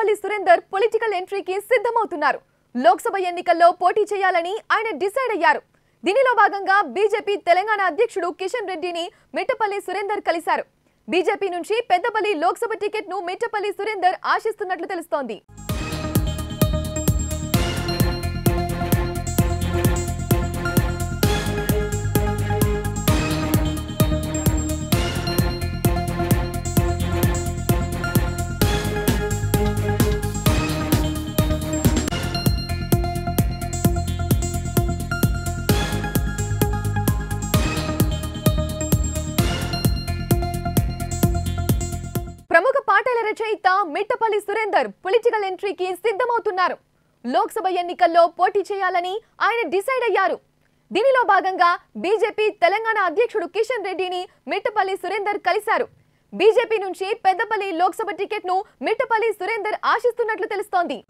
Mittapalli Surender political ఎంట్రీకి సిద్ధమవుతున్నారు. లోక్సభ ఎన్నికల్లో పోటీ చేయాలని ఆయన డిసైడ్ అయ్యారు. దీనిలో భాగంగా బీజేపీ తెలంగాణ అధ్యక్షుడు కిషన్ రెడ్డిని మిట్టపల్లి సురేందర్ కలిశారు. బీజేపీ నుంచి పెద్దపల్లి లోక్సభ టికెట్ను మిట్టపల్లి సురేందర్ ఆశిస్తున్నట్లు తెలుస్తోంది. ప్రముఖ పాటల రచయిత మిట్టపల్లి సురేందర్ పొలిటికల్ ఎంట్రీకి సిద్ధమవుతున్నారు. లోక్సభ ఎన్నికల్లో పోటీ చేయాలని ఆయన డిసైడ్ అయ్యారు. దీనిలో భాగంగా బీజేపీ తెలంగాణ అధ్యక్షుడు కిషన్ రెడ్డిని మిట్టపల్లి సురేందర్ కలిశారు. బీజేపీ నుంచి పెద్దపల్లి లోక్సభ టికెట్ను మిట్టపల్లి సురేందర్ ఆశిస్తున్నట్లు తెలుస్తోంది.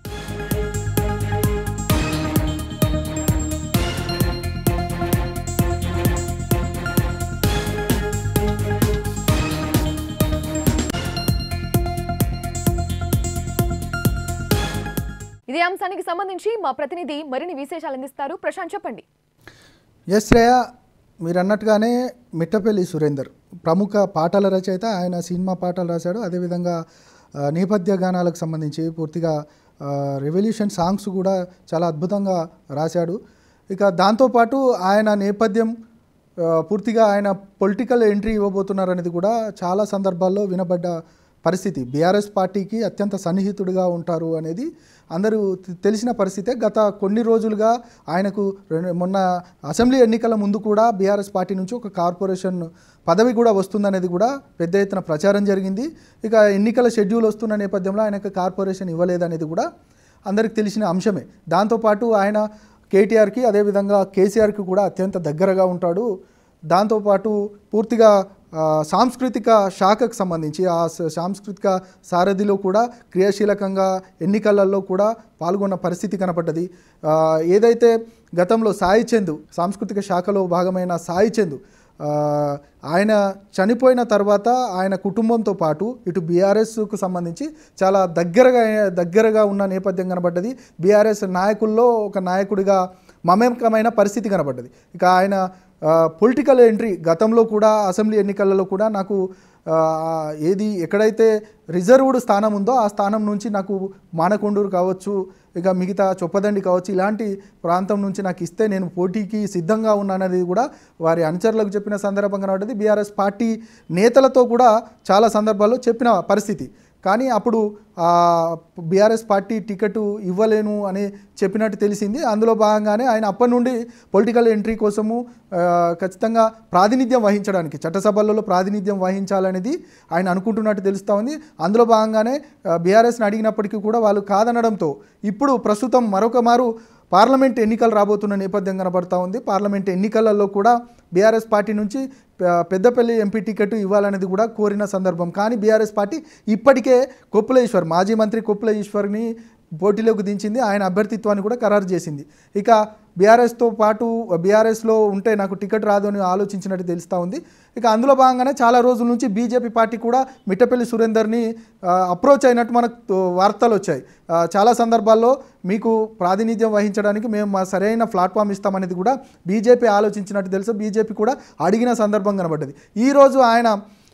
ఇదే అంశానికి సంబంధించి మా ప్రతినిధి మరిన్ని విశేషాలు అందిస్తారు. ప్రశాంత్, చెప్పండి. ఎస్ శ్రేయ, మీరు అన్నట్టుగానే మిట్టపల్లి సురేందర్ ప్రముఖ పాటల రచయిత. ఆయన సినిమా పాటలు రాశాడు. అదేవిధంగా నేపథ్య గానాలకు సంబంధించి పూర్తిగా రెవల్యూషన్ సాంగ్స్ కూడా చాలా అద్భుతంగా రాశాడు. ఇక దాంతోపాటు ఆయన నేపథ్యం పూర్తిగా ఆయన పొలిటికల్ ఎంట్రీ ఇవ్వబోతున్నారనేది కూడా చాలా సందర్భాల్లో వినబడ్డ పరిస్థితి. బీఆర్ఎస్ పార్టీకి అత్యంత సన్నిహితుడిగా ఉంటారు అనేది అందరూ తెలిసిన పరిస్థితే. గత కొన్ని రోజులుగా ఆయనకు మొన్న అసెంబ్లీ ఎన్నికల ముందు కూడా బీఆర్ఎస్ పార్టీ నుంచి ఒక కార్పొరేషన్ పదవి కూడా వస్తుందనేది కూడా పెద్ద ఎత్తున ప్రచారం జరిగింది. ఇక ఎన్నికల షెడ్యూల్ వస్తున్న నేపథ్యంలో ఆయనకు కార్పొరేషన్ ఇవ్వలేదనేది కూడా అందరికి తెలిసిన అంశమే. దాంతోపాటు ఆయన కేటీఆర్కి అదేవిధంగా కేసీఆర్కి కూడా అత్యంత దగ్గరగా ఉంటాడు. దాంతోపాటు పూర్తిగా సాంస్కృతిక శాఖకు సంబంధించి ఆ సాంస్కృతిక సారథిలో కూడా క్రియాశీలకంగా ఎన్నికలలో కూడా పాల్గొన్న పరిస్థితి కనపడ్డది. ఏదైతే గతంలో సాయి చంద్ సాంస్కృతిక శాఖలో భాగమైన సాయి చంద్ ఆయన చనిపోయిన తర్వాత ఆయన కుటుంబంతో పాటు ఇటు బీఆర్ఎస్కు సంబంధించి చాలా దగ్గరగా ఉన్న నేపథ్యం కనబడ్డది. బీఆర్ఎస్ నాయకుల్లో ఒక నాయకుడిగా మమేకమైన పరిస్థితి కనబడ్డది. ఇక ఆయన పొలిటికల్ ఎంట్రీ గతంలో కూడా అసెంబ్లీ ఎన్నికలలో కూడా నాకు ఎక్కడైతే రిజర్వ్డ్ స్థానం ఉందో ఆ స్థానం నుంచి నాకు మానకొండూరు కావచ్చు, ఇక మిగతా చొప్పదండి కావచ్చు, ఇలాంటి ప్రాంతం నుంచి నాకు ఇస్తే నేను పోటీకి సిద్ధంగా ఉన్నాననేది కూడా వారి అనుచరులకు చెప్పిన సందర్భం కనబడ్డది. బీఆర్ఎస్ పార్టీ నేతలతో కూడా చాలా సందర్భాల్లో చెప్పిన పరిస్థితి. కానీ అప్పుడు బీఆర్ఎస్ పార్టీ టికెట్ ఇవ్వలేను అని చెప్పినట్టు తెలిసింది. అందులో భాగంగానే ఆయన అప్పటి నుండి పొలిటికల్ ఎంట్రీ కోసము ఖచ్చితంగా ప్రాతినిధ్యం వహించడానికి చట్టసభలలో ప్రాతినిధ్యం వహించాలనేది ఆయన అనుకుంటున్నట్టు తెలుస్తూ ఉంది. అందులో భాగంగానే బీఆర్ఎస్ని అడిగినప్పటికీ కూడా వాళ్ళు కాదనడంతో ఇప్పుడు ప్రస్తుతం మరొక మారు పార్లమెంట్ ఎన్నికలు రాబోతున్న నేపథ్యం కనబడుతూ ఉంది. పార్లమెంట్ ఎన్నికలలో కూడా బీఆర్ఎస్ పార్టీ నుంచి పెద్దపల్లి ఎంపీ టికెట్ ఇవ్వాలనేది కూడా కోరిన సందర్భం. కానీ బీఆర్ఎస్ పార్టీ ఇప్పటికే కొప్పుల ఈశ్వర్, మాజీ మంత్రి కొప్పుల ఈశ్వర్ని పోటీలోకి దించింది. ఆయన అభ్యర్థిత్వాన్ని కూడా ఖరారు చేసింది. ఇక బీఆర్ఎస్తో పాటు బీఆర్ఎస్లో ఉంటే నాకు టికెట్ రాదు అని ఆలోచించినట్టు తెలుస్తూ ఉంది. ఇక అందులో భాగంగానే చాలా రోజుల నుంచి బీజేపీ పార్టీ కూడా మిట్టపల్లి సురేందర్ని అప్రోచ్ అయినట్టు మనకు వార్తలు వచ్చాయి. చాలా సందర్భాల్లో మీకు ప్రాతినిధ్యం వహించడానికి మేము సరైన ప్లాట్ఫామ్ ఇస్తామనేది కూడా బీజేపీ ఆలోచించినట్టు తెలుసు. బీజేపీ కూడా అడిగిన సందర్భం కనబడ్డది. ఈరోజు ఆయన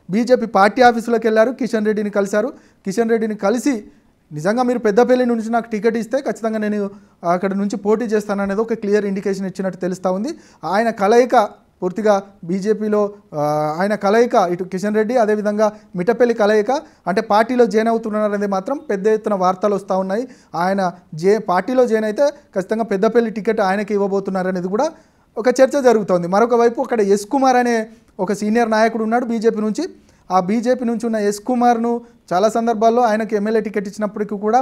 బీజేపీ పార్టీ ఆఫీసులోకి వెళ్ళారు, కిషన్ రెడ్డిని కలిశారు. కిషన్ రెడ్డిని కలిసి నిజంగా మీరు పెద్దపల్లి నుంచి నాకు టికెట్ ఇస్తే ఖచ్చితంగా నేను అక్కడ నుంచి పోటీ చేస్తాననేది ఒక క్లియర్ ఇండికేషన్ ఇచ్చినట్టు తెలుస్తూ ఉంది. ఆయన కలయిక పూర్తిగా బీజేపీలో ఆయన కలయిక ఇటు కిషన్ రెడ్డి అదేవిధంగా మిట్టపల్లి కలయిక అంటే పార్టీలో జాయిన్ అవుతున్నారనేది మాత్రం పెద్ద ఎత్తున వార్తలు వస్తూ ఉన్నాయి. ఆయన పార్టీలో జాయిన్ అయితే ఖచ్చితంగా పెద్దపల్లి టికెట్ ఆయనకి ఇవ్వబోతున్నారనేది కూడా ఒక చర్చ జరుగుతోంది. మరొక వైపు అక్కడ ఎస్ కుమార్ అనే ఒక సీనియర్ నాయకుడు ఉన్నాడు బీజేపీ నుంచి. ఆ బీజేపీ నుంచి ఉన్న ఎస్ కుమార్ను చాలా సందర్భాల్లో ఆయనకు ఎమ్మెల్యే టికెట్ ఇచ్చినప్పటికీ కూడా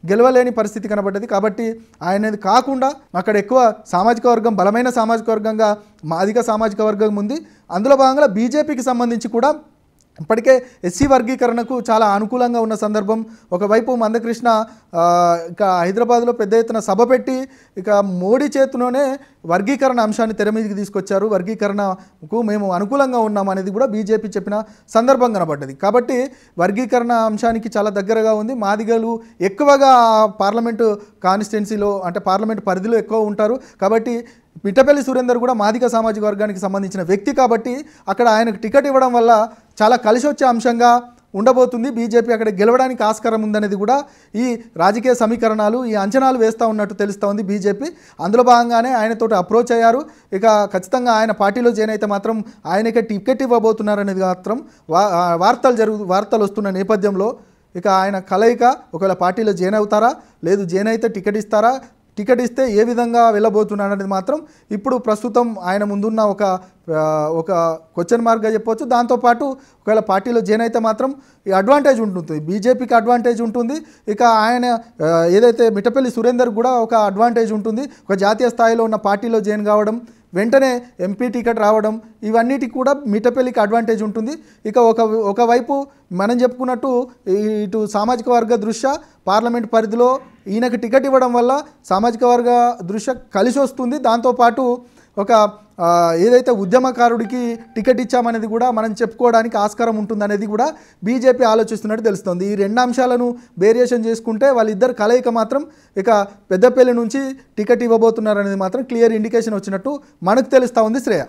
గెలవలేని పరిస్థితి కనబడ్డది. కాబట్టి ఆయనది కాకుండా అక్కడ ఎక్కువ సామాజిక వర్గం బలమైన సామాజిక వర్గంగా మాదిగ సామాజిక వర్గం ఉంది. అందులో భాగంగా బీజేపీకి సంబంధించి కూడా ఇప్పటికే ఎస్సీ వర్గీకరణకు చాలా అనుకూలంగా ఉన్న సందర్భం. ఒకవైపు మందకృష్ణ ఇక హైదరాబాద్లో పెద్ద ఎత్తున సభ పెట్టి ఇక మోడీ చేతిలోనే వర్గీకరణ అంశాన్ని తెర మీదకి తీసుకొచ్చారు. వర్గీకరణకు మేము అనుకూలంగా ఉన్నాం అనేది కూడా బీజేపీ చెప్పిన సందర్భం కనబడ్డది. కాబట్టి వర్గీకరణ అంశానికి చాలా దగ్గరగా ఉంది. మాదిగలు ఎక్కువగా పార్లమెంటు కాన్స్టిట్యున్సీలో అంటే పార్లమెంటు పరిధిలో ఎక్కువ ఉంటారు. కాబట్టి మిట్టపల్లి సురేందర్ కూడా మాదిగ సామాజిక వర్గానికి సంబంధించిన వ్యక్తి కాబట్టి అక్కడ ఆయనకు టికెట్ ఇవ్వడం వల్ల చాలా కలిసి వచ్చే అంశంగా ఉండబోతుంది. బీజేపీ అక్కడ గెలవడానికి ఆస్కారం ఉందనేది కూడా ఈ రాజకీయ సమీకరణాలు ఈ అంచనాలు వేస్తూ ఉన్నట్టు తెలుస్తూ ఉంది బీజేపీ. అందులో భాగంగానే ఆయనతో అప్రోచ్ అయ్యారు. ఇక ఖచ్చితంగా ఆయన పార్టీలో జాయిన్ అయితే మాత్రం ఆయనకే టికెట్ ఇవ్వబోతున్నారనేది మాత్రం వార్తలు వస్తున్న నేపథ్యంలో ఇక ఆయన కలయిక ఒకవేళ పార్టీలో జాయిన్ అవుతారా, లేదు జాయిన్ అయితే టికెట్ ఇస్తారా, టికెట్ ఇస్తే ఏ విధంగా వెళ్ళబోతున్నాడు అనేది మాత్రం ఇప్పుడు ప్రస్తుతం ఆయన ముందున్న ఒక క్వశ్చన్ మార్క్గా చెప్పవచ్చు. దాంతోపాటు ఒకవేళ పార్టీలో జాయిన్ అయితే మాత్రం ఈ అడ్వాంటేజ్ ఉంటుంది, బీజేపీకి అడ్వాంటేజ్ ఉంటుంది. ఇక ఆయన ఏదైతే మిట్టపల్లి సురేందర్ కూడా ఒక అడ్వాంటేజ్ ఉంటుంది. ఒక జాతీయ స్థాయిలో ఉన్న పార్టీలో జాయిన్ కావడం, వెంటనే ఎంపీ టికెట్ రావడం, ఇవన్నిటికి కూడా మిట్టపల్లికి అడ్వాంటేజ్ ఉంటుంది. ఇక ఒకవైపు మనం చెప్పుకున్నట్టు ఇటు సామాజిక వర్గ దృష్ట్యా పార్లమెంట్ పరిధిలో ఈయనకు టికెట్ ఇవ్వడం వల్ల సామాజిక వర్గ దృష్ట్యా కలిసి వస్తుంది. దాంతోపాటు ఒక ఏదైతే ఉద్యమకారుడికి టికెట్ ఇచ్చామనేది కూడా మనం చెప్పుకోవడానికి ఆస్కారం ఉంటుందనేది కూడా బీజేపీ ఆలోచిస్తున్నట్టు తెలుస్తుంది. ఈ రెండు అంశాలను వేరియేషన్ చేసుకుంటే వాళ్ళిద్దరు కలయిక మాత్రం ఇక పెద్దపల్లి నుంచి టికెట్ ఇవ్వబోతున్నారనేది మాత్రం క్లియర్ ఇండికేషన్ వచ్చినట్టు మనకు తెలుస్తూ ఉంది శ్రేయ.